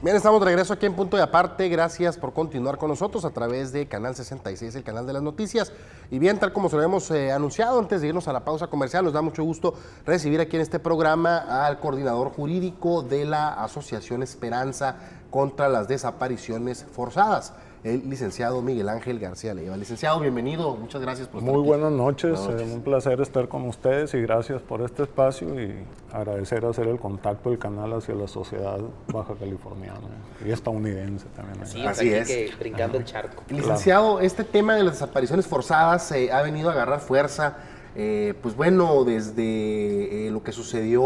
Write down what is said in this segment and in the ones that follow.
Bien, estamos de regreso aquí en Punto y Aparte. Gracias por continuar con nosotros a través de Canal 66, el canal de las noticias. Y bien, tal como se lo hemos anunciado antes de irnos a la pausa comercial, nos da mucho gusto recibir aquí en este programa al coordinador jurídico de la Asociación Esperanza contra las Desapariciones Forzadas, el licenciado Miguel Ángel García Leiva. Licenciado, bienvenido, muchas gracias por estar Muy aquí. buenas noches, un placer estar con ustedes y gracias por este espacio y agradecer hacer el contacto del canal hacia la sociedad baja californiana y estadounidense también. Sí, Así es. Que brincando el charco. Licenciado, este tema de las desapariciones forzadas ha venido a agarrar fuerza, pues bueno, desde lo que sucedió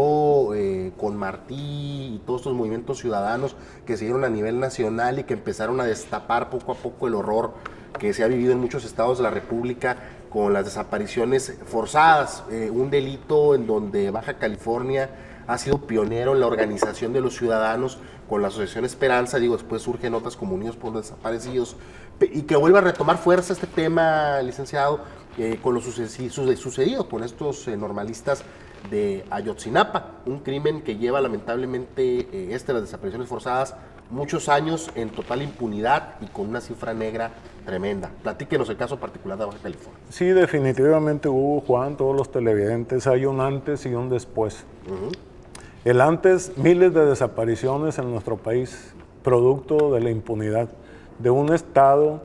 con Martí y todos estos movimientos ciudadanos que se dieron a nivel nacional y que empezaron a destapar poco a poco el horror que se ha vivido en muchos estados de la República con las desapariciones forzadas, un delito en donde Baja California ha sido pionero en la organización de los ciudadanos con la Asociación Esperanza, después surgen otras como Unidos por los Desaparecidos, y que vuelva a retomar fuerza este tema, licenciado, con lo sucedido con estos normalistas de Ayotzinapa, un crimen que lleva lamentablemente las desapariciones forzadas muchos años en total impunidad y con una cifra negra tremenda. Platíquenos el caso particular de Baja California. Sí, definitivamente, Hugo, Juan, todos los televidentes, hay un antes y un después. El antes, miles de desapariciones en nuestro país, producto de la impunidad, de un Estado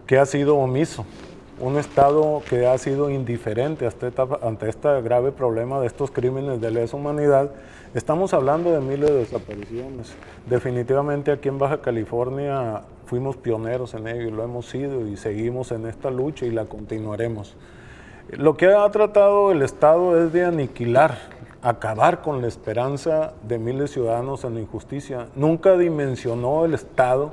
que ha sido omiso, un Estado que ha sido indiferente ante este grave problema de estos crímenes de lesa humanidad. Estamos hablando de miles de desapariciones. Definitivamente aquí en Baja California fuimos pioneros en ello, y lo hemos sido y seguimos en esta lucha y la continuaremos. Lo que ha tratado el Estado es de aniquilar, acabar con la esperanza de miles de ciudadanos en la injusticia. Nunca dimensionó el Estado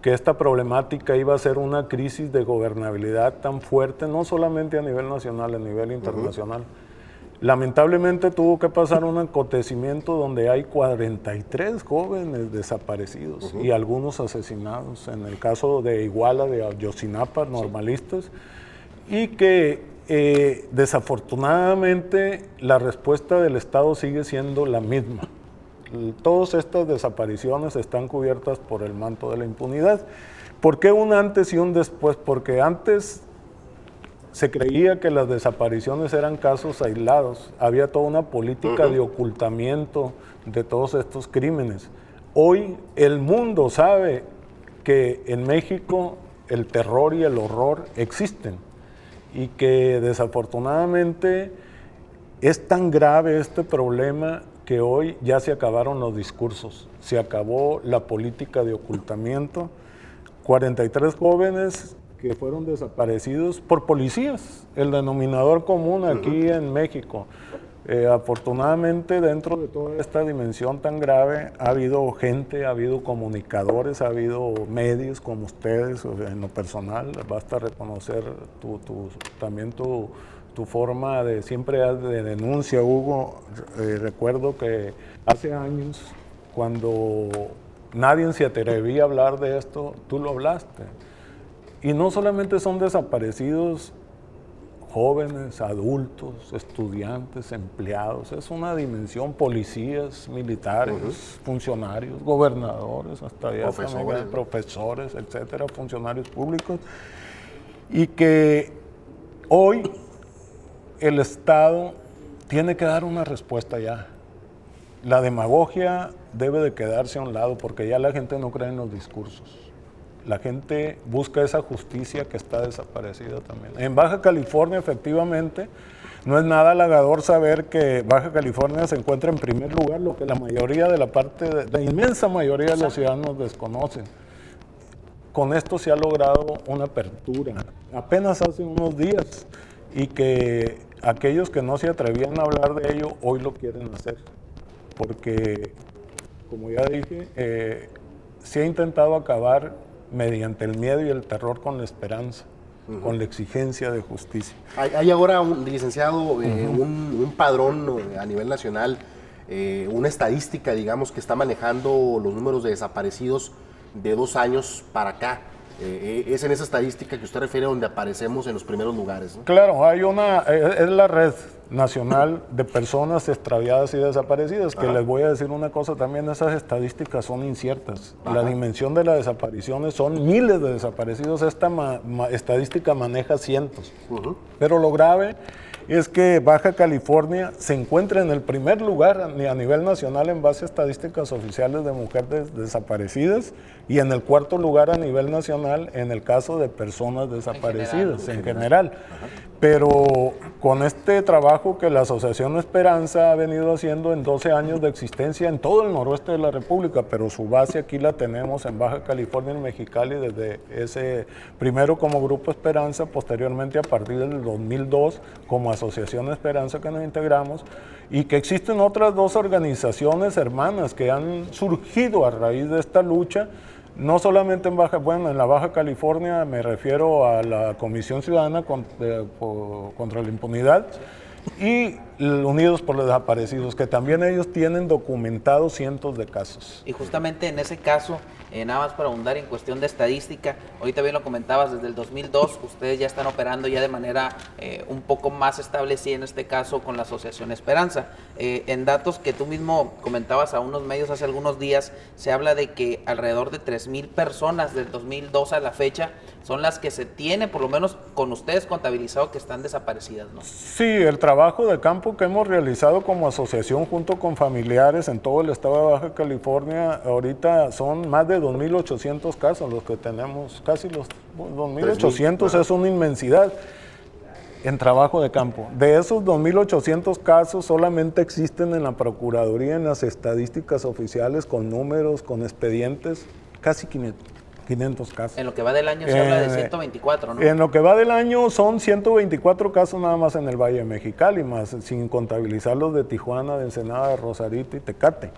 que esta problemática iba a ser una crisis de gobernabilidad tan fuerte, no solamente a nivel nacional, a nivel internacional. Lamentablemente tuvo que pasar un acontecimiento donde hay 43 jóvenes desaparecidos y algunos asesinados, en el caso de Iguala, de Ayotzinapa, normalistas, y que desafortunadamente la respuesta del Estado sigue siendo la misma. Todas estas desapariciones están cubiertas por el manto de la impunidad. ¿Por qué un antes y un después? Porque antes se creía que las desapariciones eran casos aislados, había toda una política de ocultamiento de todos estos crímenes. Hoy el mundo sabe que en México el terror y el horror existen y que desafortunadamente es tan grave este problema que hoy ya se acabaron los discursos, se acabó la política de ocultamiento. 43 jóvenes que fueron desaparecidos por policías, el denominador común aquí en México. Afortunadamente, dentro de toda esta dimensión tan grave, ha habido gente, ha habido comunicadores, ha habido medios como ustedes, en lo personal, basta reconocer también tu forma de siempre de denuncia, Hugo. Recuerdo que hace años, cuando nadie se atrevía a hablar de esto, tú lo hablaste. Y no solamente son desaparecidos jóvenes, adultos, estudiantes, empleados, es una dimensión, policías, militares, funcionarios, gobernadores, hasta allá profesores, etcétera, funcionarios públicos, y que hoy el Estado tiene que dar una respuesta ya. La demagogia debe de quedarse a un lado porque ya la gente no cree en los discursos. La gente busca esa justicia que está desaparecida también. En Baja California, efectivamente, no es nada halagador saber que Baja California se encuentra en primer lugar, lo que la mayoría de la inmensa mayoría de los ciudadanos desconocen. Con esto se ha logrado una apertura, apenas hace unos días, y que aquellos que no se atrevían a hablar de ello, hoy lo quieren hacer. Porque, como ya dije, se ha intentado acabar mediante el miedo y el terror con la esperanza, con la exigencia de justicia. Hay ahora, licenciado, un padrón a nivel nacional, una estadística, digamos, que está manejando los números de desaparecidos de 2 años para acá. Es en esa estadística que usted refiere donde aparecemos en los primeros lugares, ¿no? Claro, hay es la red nacional de personas extraviadas y desaparecidas, que les voy a decir una cosa también, esas estadísticas son inciertas. La dimensión de las desapariciones son miles de desaparecidos, esta estadística maneja cientos. Pero lo grave es que Baja California se encuentra en el primer lugar a nivel nacional en base a estadísticas oficiales de mujeres desaparecidas y en el cuarto lugar a nivel nacional en el caso de personas desaparecidas en general. Pero con este trabajo que la Asociación Esperanza ha venido haciendo en 12 años de existencia en todo el noroeste de la República, pero su base aquí la tenemos en Baja California, en Mexicali, desde ese primero como Grupo Esperanza, posteriormente a partir del 2002 como Asociación Esperanza que nos integramos, y que existen otras dos organizaciones hermanas que han surgido a raíz de esta lucha. No solamente en la Baja California, me refiero a la Comisión Ciudadana contra la Impunidad y Unidos por los Desaparecidos, que también ellos tienen documentados cientos de casos. Y justamente en ese caso, nada más para ahondar en cuestión de estadística, ahorita bien lo comentabas, desde el 2002 ustedes ya están operando ya de manera un poco más establecida, en este caso con la Asociación Esperanza. En datos que tú mismo comentabas a unos medios hace algunos días, se habla de que alrededor de 3,000 personas del 2002 a la fecha son las que se tiene, por lo menos con ustedes contabilizado, que están desaparecidas, ¿no? Sí, el trabajo de campo que hemos realizado como asociación junto con familiares en todo el estado de Baja California, ahorita son más de 2,800 casos los que tenemos, casi los 2,800, es una inmensidad en trabajo de campo. De esos 2,800 casos solamente existen en la Procuraduría, en las estadísticas oficiales, con números, con expedientes, casi 500 casos. En lo que va del año se habla de 124, ¿no? En lo que va del año son 124 casos nada más en el Valle de Mexicali, más sin contabilizar los de Tijuana, de Ensenada, de Rosarito y Tecate.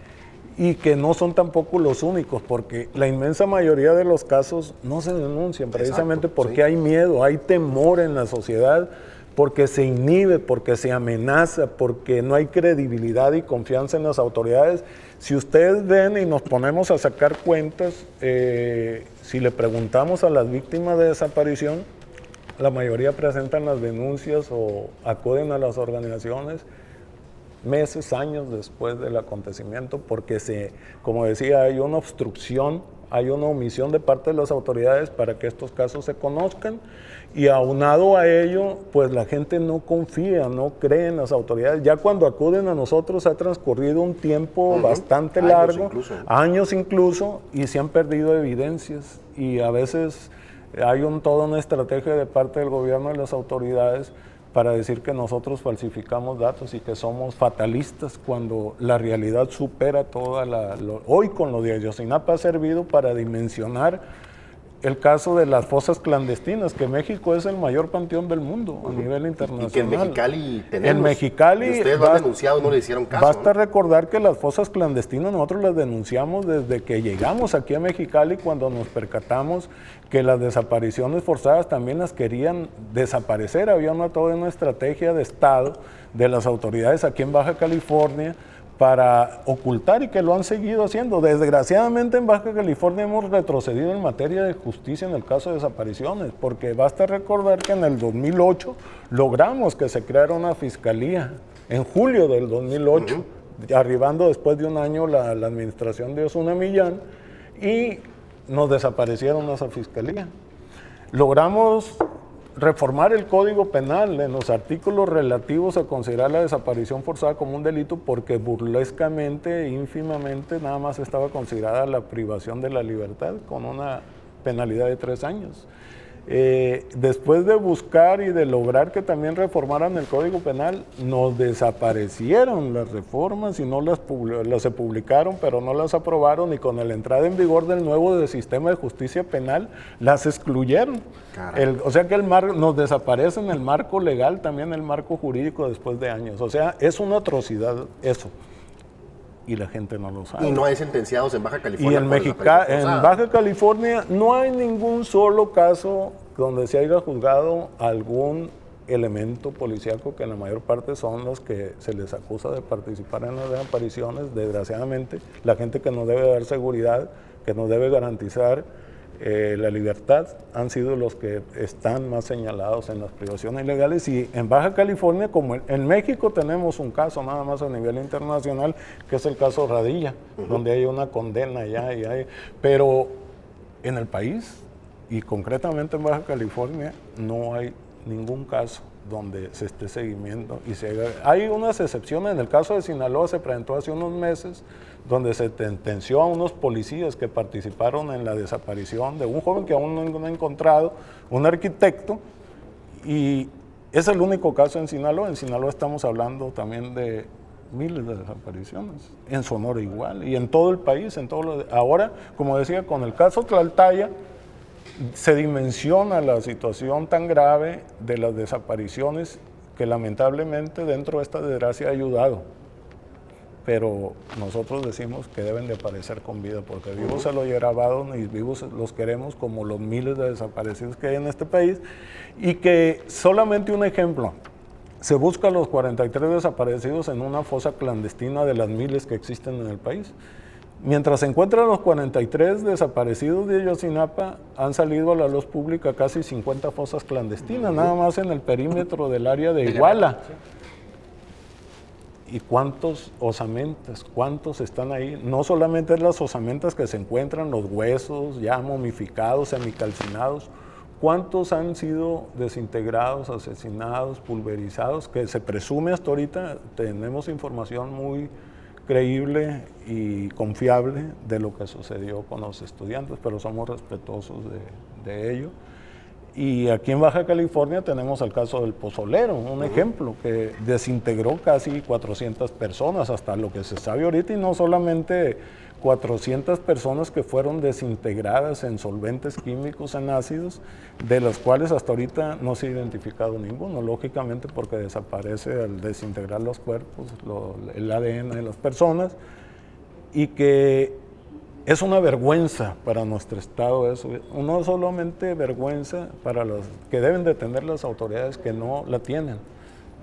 Y que no son tampoco los únicos, porque la inmensa mayoría de los casos no se denuncian, precisamente porque hay miedo, hay temor en la sociedad, porque se inhibe, porque se amenaza, porque no hay credibilidad y confianza en las autoridades. Si ustedes ven y nos ponemos a sacar cuentas, si le preguntamos a las víctimas de desaparición, la mayoría presentan las denuncias o acuden a las organizaciones meses, años después del acontecimiento, porque como decía, hay una obstrucción, hay una omisión de parte de las autoridades para que estos casos se conozcan, y aunado a ello, pues la gente no confía, no cree en las autoridades. Ya cuando acuden a nosotros ha transcurrido un tiempo bastante largo, años incluso, y se han perdido evidencias, y a veces hay toda una estrategia de parte del gobierno y las autoridades para decir que nosotros falsificamos datos y que somos fatalistas, cuando la realidad supera toda hoy con lo de Ayotzinapa ha servido para dimensionar el caso de las fosas clandestinas, que México es el mayor panteón del mundo a nivel internacional. Y que en Mexicali tenemos. En Mexicali, y ustedes lo han denunciado, no le hicieron caso. Basta recordar que las fosas clandestinas nosotros las denunciamos desde que llegamos aquí a Mexicali, cuando nos percatamos que las desapariciones forzadas también las querían desaparecer. Había toda una estrategia de Estado de las autoridades aquí en Baja California para ocultar, y que lo han seguido haciendo. Desgraciadamente en Baja California hemos retrocedido en materia de justicia en el caso de desapariciones, porque basta recordar que en el 2008 logramos que se creara una fiscalía, en julio del 2008, arribando después de un año la administración de Osuna Millán, y nos desaparecieron esa fiscalía. Logramos reformar el Código Penal en los artículos relativos a considerar la desaparición forzada como un delito, porque burlescamente, ínfimamente, nada más estaba considerada la privación de la libertad con una penalidad de 3 años. Después de buscar y de lograr que también reformaran el Código Penal, nos desaparecieron las reformas y no las se publicaron, pero no las aprobaron, y con la entrada en vigor del nuevo sistema de justicia penal las excluyeron. O sea que nos desaparece en el marco legal, también el marco jurídico después de años. O sea, es una atrocidad eso. Y la gente no lo sabe. Y no hay sentenciados en Baja California. Y en Baja California no hay ningún solo caso donde se haya juzgado algún elemento policíaco, que en la mayor parte son los que se les acusa de participar en las desapariciones. Desgraciadamente, la gente que nos debe dar seguridad, que nos debe garantizar la libertad han sido los que están más señalados en las privaciones ilegales. Y en Baja California, como en México tenemos un caso nada más a nivel internacional, que es el caso Radilla, donde hay una condena ya, pero en el país, y concretamente en Baja California, no hay ningún caso donde se esté seguimiento y hay unas excepciones. En el caso de Sinaloa se presentó hace unos meses, donde se sentenció a unos policías que participaron en la desaparición de un joven que aún no han encontrado, un arquitecto, y es el único caso en Sinaloa. En Sinaloa estamos hablando también de miles de desapariciones, en Sonora igual, y en todo el país, ahora, como decía, con el caso Tlaltaya, se dimensiona la situación tan grave de las desapariciones que lamentablemente dentro de esta desgracia ha ayudado. Pero nosotros decimos que deben de aparecer con vida, porque vivos se lo grabaron y vivos los queremos, como los miles de desaparecidos que hay en este país. Y que solamente un ejemplo, se busca a los 43 desaparecidos en una fosa clandestina de las miles que existen en el país. Mientras se encuentran los 43 desaparecidos de Ayotzinapa, han salido a la luz pública casi 50 fosas clandestinas, nada más en el perímetro del área de Iguala. ¿Y cuántos osamentas? ¿Cuántos están ahí? No solamente es las osamentas que se encuentran, los huesos ya momificados, semicalcinados. ¿Cuántos han sido desintegrados, asesinados, pulverizados? Que se presume hasta ahorita, tenemos información muy creíble y confiable de lo que sucedió con los estudiantes, pero somos respetuosos de ello. Y aquí en Baja California tenemos el caso del Pozolero, un ejemplo que desintegró casi 400 personas, hasta lo que se sabe ahorita, y no solamente 400 personas que fueron desintegradas en solventes químicos, en ácidos, de los cuales hasta ahorita no se ha identificado ninguno, lógicamente porque desaparece al desintegrar los cuerpos, el ADN de las personas, y que es una vergüenza para nuestro estado eso, no solamente vergüenza para los que deben de tener las autoridades que no la tienen,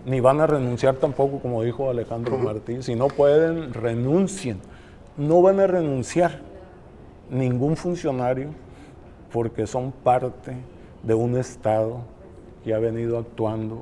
ni van a renunciar tampoco, como dijo Alejandro Martí, si no pueden, renuncien. No van a renunciar ningún funcionario porque son parte de un Estado que ha venido actuando,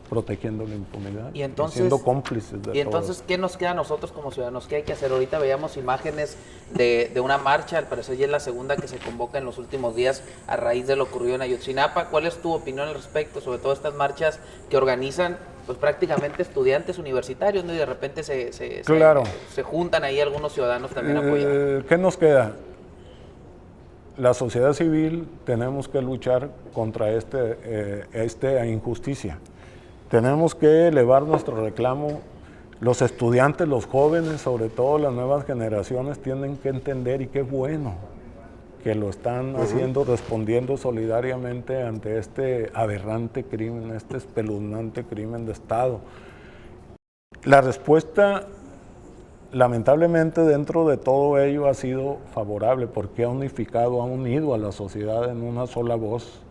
protegiendo la impunidad y entonces, siendo cómplices de Y entonces, todo. ¿qué nos queda a nosotros como ciudadanos? ¿Qué hay que hacer? Ahorita veíamos imágenes de una marcha, al parecer ya es la segunda que se convoca en los últimos días a raíz de lo ocurrido en Ayotzinapa. ¿Cuál es tu opinión al respecto, sobre todo estas marchas que organizan pues prácticamente estudiantes universitarios, ¿no? Y de repente se juntan ahí algunos ciudadanos también a apoyar? ¿Qué nos queda? La sociedad civil tenemos que luchar contra esta injusticia. Tenemos que elevar nuestro reclamo. Los estudiantes, los jóvenes, sobre todo las nuevas generaciones, tienen que entender, y qué bueno que lo están haciendo, respondiendo solidariamente ante este aberrante crimen, este espeluznante crimen de Estado. La respuesta, lamentablemente, dentro de todo ello ha sido favorable, porque ha unificado, ha unido a la sociedad en una sola voz.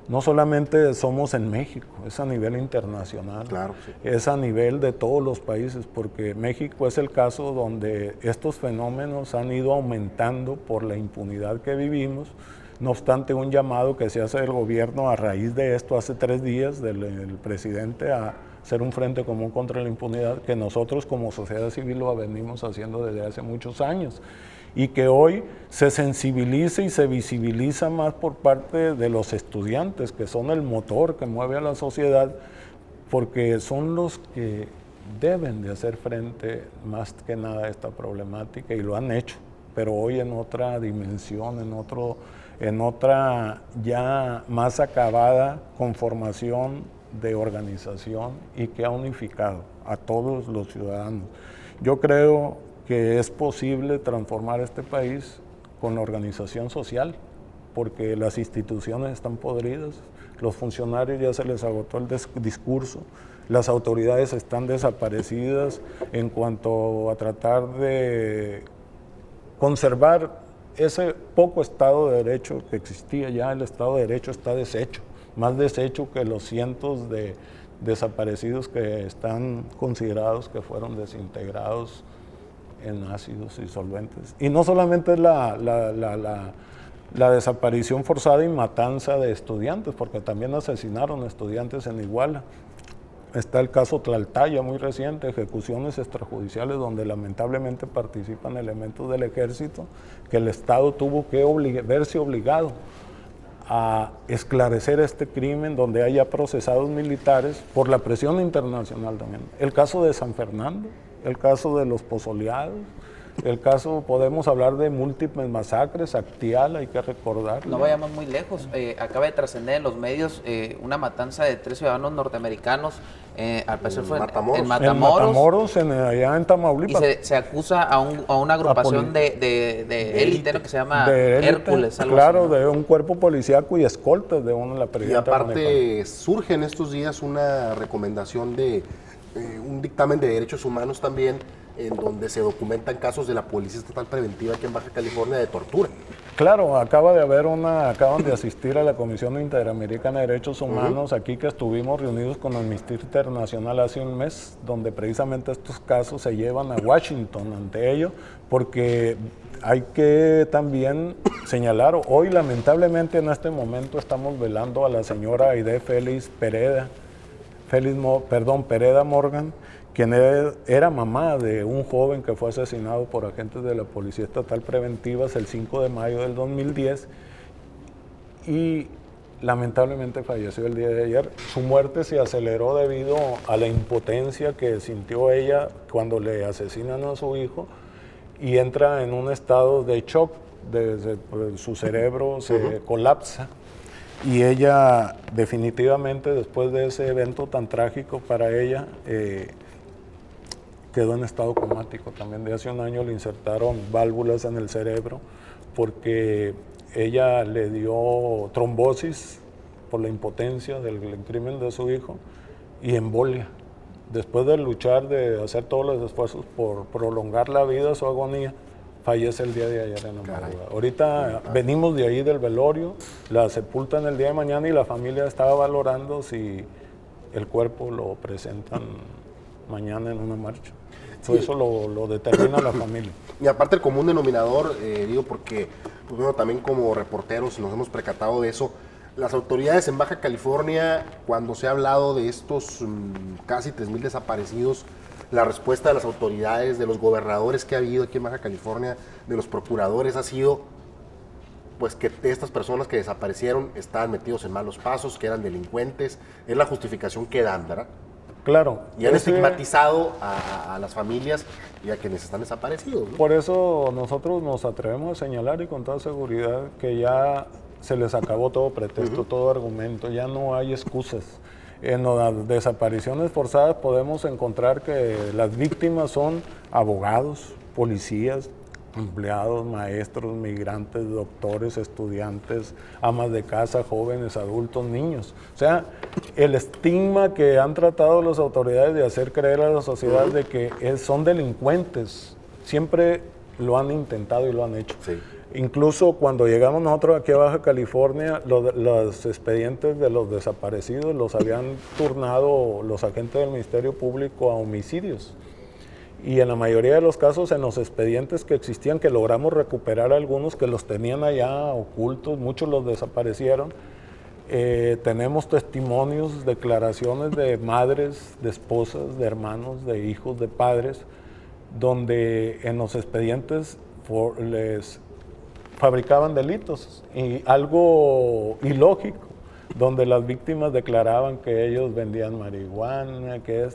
No solamente somos en México, es a nivel internacional, claro, sí. Es a nivel de todos los países, porque México es el caso donde estos fenómenos han ido aumentando por la impunidad que vivimos. No obstante, un llamado que se hace del gobierno a raíz de esto hace 3 días, del presidente, a hacer un frente común contra la impunidad, que nosotros como sociedad civil lo venimos haciendo desde hace muchos años, y que hoy se sensibiliza y se visibiliza más por parte de los estudiantes, que son el motor que mueve a la sociedad, porque son los que deben de hacer frente más que nada a esta problemática, y lo han hecho, pero hoy en otra dimensión, en otra ya más acabada conformación de organización, y que ha unificado a todos los ciudadanos. Yo creo que es posible transformar este país con la organización social, porque las instituciones están podridas, los funcionarios ya se les agotó el discurso, las autoridades están desaparecidas en cuanto a tratar de conservar ese poco Estado de Derecho que existía. Ya el Estado de Derecho está deshecho, más deshecho que los cientos de desaparecidos que están considerados que fueron desintegrados en ácidos y solventes. Y no solamente es la desaparición forzada y matanza de estudiantes, porque también asesinaron estudiantes en Iguala. Está el caso Tlaltaya, muy reciente, ejecuciones extrajudiciales donde lamentablemente participan elementos del ejército, que el Estado tuvo que verse obligado a esclarecer este crimen, donde haya procesados militares por la presión internacional también. El caso de San Fernando, el caso de los Pozoleados, el caso, podemos hablar de múltiples masacres, Actial, hay que recordar. No vayamos muy lejos, acaba de trascender en los medios una matanza de 3 ciudadanos norteamericanos, al parecer fue en Matamoros. Allá en Tamaulipas. Y se acusa a una agrupación de élite, ¿no? Que se llama Hércules. Algo claro, así, ¿no? de un cuerpo policíaco y escoltas de la Y aparte surge en estos días una recomendación de un dictamen de derechos humanos también, en donde se documentan casos de la Policía Estatal Preventiva aquí en Baja California de tortura. Claro, acaban de asistir a la Comisión Interamericana de Derechos Humanos, aquí que estuvimos reunidos con Amnistía Internacional hace un mes, donde precisamente estos casos se llevan a Washington ante ello, porque hay que también señalar, hoy lamentablemente en este momento estamos velando a la señora Aide Pereda Morgan, quien era mamá de un joven que fue asesinado por agentes de la Policía Estatal Preventivas el 5 de mayo del 2010 y lamentablemente falleció el día de ayer. Su muerte se aceleró debido a la impotencia que sintió ella cuando le asesinan a su hijo y entra en un estado de shock, su cerebro se colapsa. Y ella definitivamente, después de ese evento tan trágico para ella, quedó en estado comático también. De hace un año le insertaron válvulas en el cerebro porque ella le dio trombosis por la impotencia del crimen de su hijo y embolia. Después de luchar, de hacer todos los esfuerzos por prolongar la vida, su agonía, fallece el día de ayer en la madrugada. Ahorita venimos de ahí del velorio, la sepultan el día de mañana y la familia estaba valorando si el cuerpo lo presentan mañana en una marcha. Sí. Eso lo determina la familia. Y aparte el común denominador, digo porque pues bueno, también como reporteros nos hemos percatado de eso, las autoridades en Baja California, cuando se ha hablado de estos casi 3,000 desaparecidos, la respuesta de las autoridades, de los gobernadores que ha habido aquí en Baja California, de los procuradores, ha sido pues que estas personas que desaparecieron estaban metidos en malos pasos, que eran delincuentes. Es la justificación que dan, ¿verdad? Claro. Y han estigmatizado a las familias y a quienes están desaparecidos, ¿no? Por eso nosotros nos atrevemos a señalar y con toda seguridad que ya se les acabó todo pretexto, todo argumento, ya no hay excusas. En las desapariciones forzadas podemos encontrar que las víctimas son abogados, policías, empleados, maestros, migrantes, doctores, estudiantes, amas de casa, jóvenes, adultos, niños. O sea, el estigma que han tratado las autoridades de hacer creer a la sociedad de que son delincuentes, siempre lo han intentado y lo han hecho. Sí. Incluso cuando llegamos nosotros aquí a Baja California, los expedientes de los desaparecidos los habían turnado los agentes del Ministerio Público a homicidios. Y en la mayoría de los casos, en los expedientes que existían, que logramos recuperar algunos que los tenían allá ocultos, muchos los desaparecieron, tenemos testimonios, declaraciones de madres, de esposas, de hermanos, de hijos, de padres, donde en los expedientes les fabricaban delitos, y algo ilógico, donde las víctimas declaraban que ellos vendían marihuana, que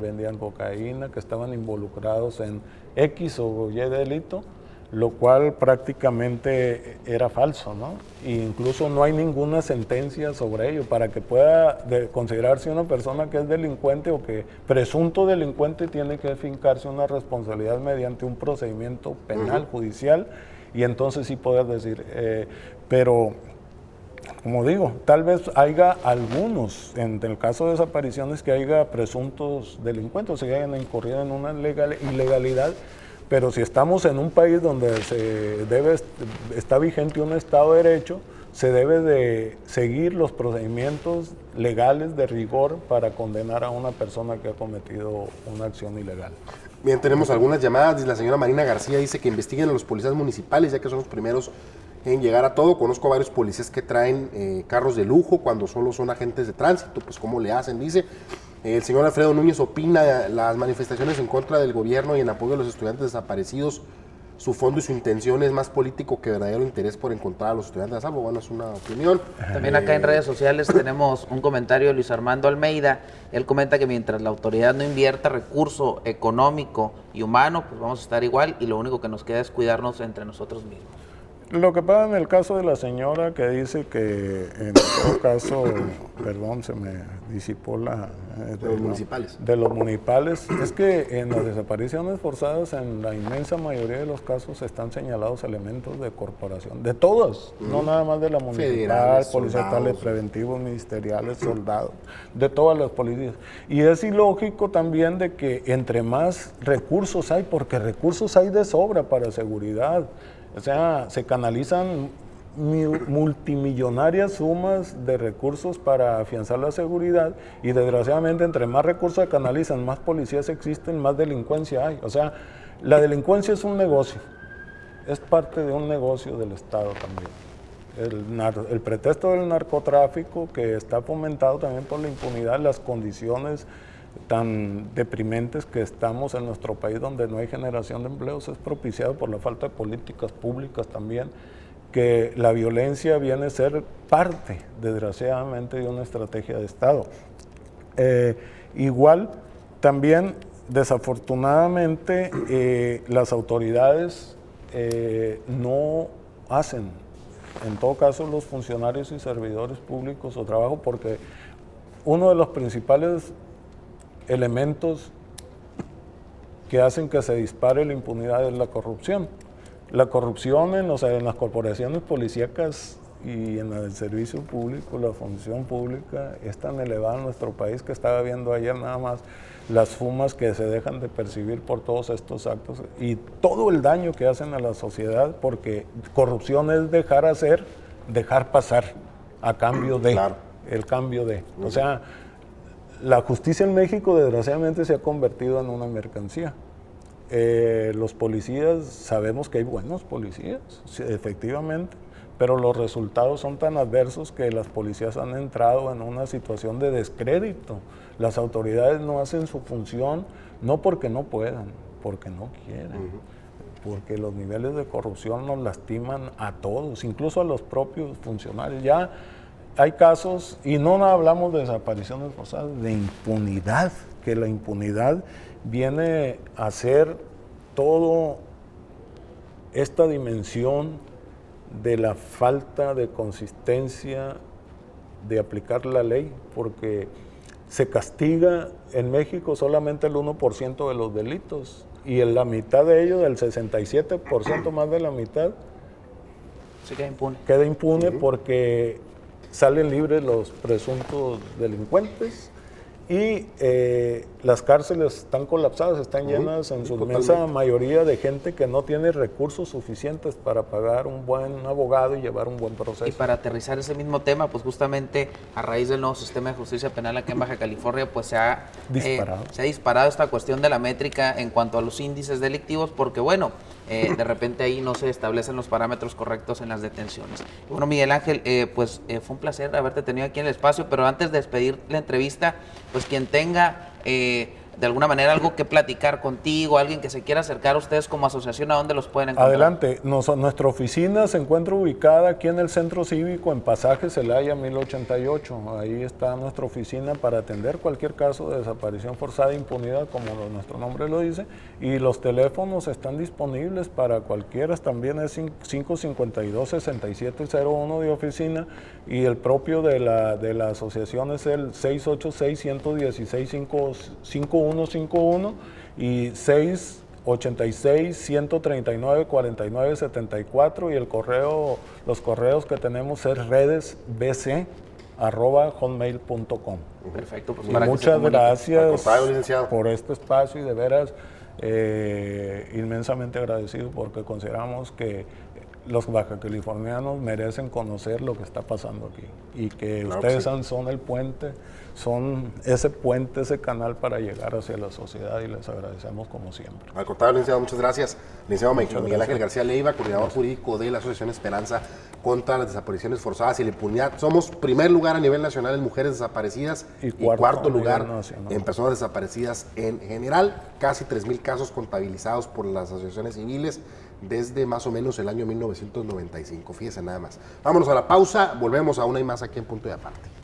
vendían cocaína, que estaban involucrados en X o Y delito, lo cual prácticamente era falso, ¿no? E incluso no hay ninguna sentencia sobre ello para que pueda considerarse una persona que es delincuente o que presunto delincuente tiene que fincarse una responsabilidad mediante un procedimiento penal, judicial, y entonces sí poder decir, pero como digo, tal vez haya algunos, en el caso de desapariciones, que haya presuntos delincuentes, que hayan incurrido en una ilegalidad, pero si estamos en un país donde está vigente un Estado de Derecho, se debe de seguir los procedimientos legales de rigor para condenar a una persona que ha cometido una acción ilegal. Bien, tenemos algunas llamadas. La señora Marina García dice que investiguen a los policías municipales, ya que son los primeros en llegar a todo. Conozco varios policías que traen carros de lujo cuando solo son agentes de tránsito, pues cómo le hacen, dice. El señor Alfredo Núñez opina, las manifestaciones en contra del gobierno y en apoyo a los estudiantes desaparecidos, su fondo y su intención es más político que verdadero interés por encontrar a los estudiantes a salvo. Bueno, es una opinión. También acá en redes sociales tenemos un comentario de Luis Armando Almeida. Él comenta que mientras la autoridad no invierta recurso económico y humano, pues vamos a estar igual y lo único que nos queda es cuidarnos entre nosotros mismos. Lo que pasa en el caso de la señora que dice que en todo caso, perdón, se me disipó de los municipales. De los municipales, es que en las desapariciones forzadas, en la inmensa mayoría de los casos, están señalados elementos de corporación, de todas, no nada más de la municipal, Federales, policías soldados. estatales, preventivos, ministeriales, soldados, de todas las policías. Y es ilógico también de que entre más recursos hay, porque recursos hay de sobra para seguridad. O sea, se canalizan multimillonarias sumas de recursos para afianzar la seguridad y desgraciadamente entre más recursos se canalizan, más policías existen, más delincuencia hay. O sea, la delincuencia es un negocio, es parte de un negocio del Estado también. El pretexto del narcotráfico, que está fomentado también por la impunidad, las condiciones tan deprimentes que estamos en nuestro país, donde no hay generación de empleos, es propiciado por la falta de políticas públicas también, que la violencia viene a ser parte, desgraciadamente, de una estrategia de Estado. Igual, también, desafortunadamente, las autoridades no hacen, en todo caso, los funcionarios y servidores públicos su trabajo, porque uno de los principales elementos que hacen que se dispare la impunidad es la corrupción. La corrupción en las corporaciones policíacas y en el servicio público, la función pública, es tan elevada en nuestro país que estaba viendo ayer nada más las sumas que se dejan de percibir por todos estos actos y todo el daño que hacen a la sociedad, porque corrupción es dejar hacer, dejar pasar a cambio de, Claro. el cambio de. O sea, la justicia en México desgraciadamente se ha convertido en una mercancía. Los policías, sabemos que hay buenos policías, sí, efectivamente, pero los resultados son tan adversos que las policías han entrado en una situación de descrédito. Las autoridades no hacen su función, no porque no puedan, porque no quieren, porque los niveles de corrupción nos lastiman a todos, incluso a los propios funcionarios. Ya hay casos, y no hablamos de desapariciones forzadas, de impunidad, que la impunidad viene a ser todo esta dimensión de la falta de consistencia de aplicar la ley, porque se castiga en México solamente el 1% de los delitos, y en la mitad de ellos, el 67%, más de la mitad, Se queda impune. queda impune porque salen libres los presuntos delincuentes y las cárceles están colapsadas, están llenas en su inmensa mayoría de gente que no tiene recursos suficientes para pagar un buen abogado y llevar un buen proceso. Y para aterrizar ese mismo tema, pues justamente a raíz del nuevo sistema de justicia penal aquí en Baja California, pues se ha disparado esta cuestión de la métrica en cuanto a los índices delictivos, porque bueno, de repente ahí no se establecen los parámetros correctos en las detenciones. Y bueno, Miguel Ángel, fue un placer haberte tenido aquí en el espacio, pero antes de despedir la entrevista, pues quien tenga de alguna manera algo que platicar contigo, alguien que se quiera acercar a ustedes como asociación, ¿a dónde los pueden encontrar? Adelante, nuestra oficina se encuentra ubicada aquí en el Centro Cívico, en Pasaje Celaya 1088. Ahí está nuestra oficina para atender cualquier caso de desaparición forzada e impunidad, como nuestro nombre lo dice, y los teléfonos están disponibles para cualquiera, también es 552-6701 de oficina, y el propio de la asociación es el 686-116-5151 y 686-139-4974, y los correos que tenemos es redesbc@hotmail.com. Perfecto, pues Y para que se muchas comuniquen. gracias licenciado, por este espacio, y de veras inmensamente agradecido, porque consideramos que los bajacalifornianos merecen conocer lo que está pasando aquí y que Claro que ustedes sí. son el puente, son ese puente, ese canal para llegar hacia la sociedad y les agradecemos como siempre. Al contrario, licenciado, muchas gracias. Licenciado Miguel Ángel gracias. García Leiva, coordinador jurídico de la Asociación Esperanza contra las desapariciones forzadas y la impunidad. Somos primer lugar a nivel nacional en mujeres desaparecidas Y y cuarto cuarto a nivel lugar nacional. en personas desaparecidas en general. Casi 3,000 casos contabilizados por las asociaciones civiles desde más o menos el año 1995. Fíjese nada más. Vámonos a la pausa, volvemos a una y más aquí en Punto y Aparte.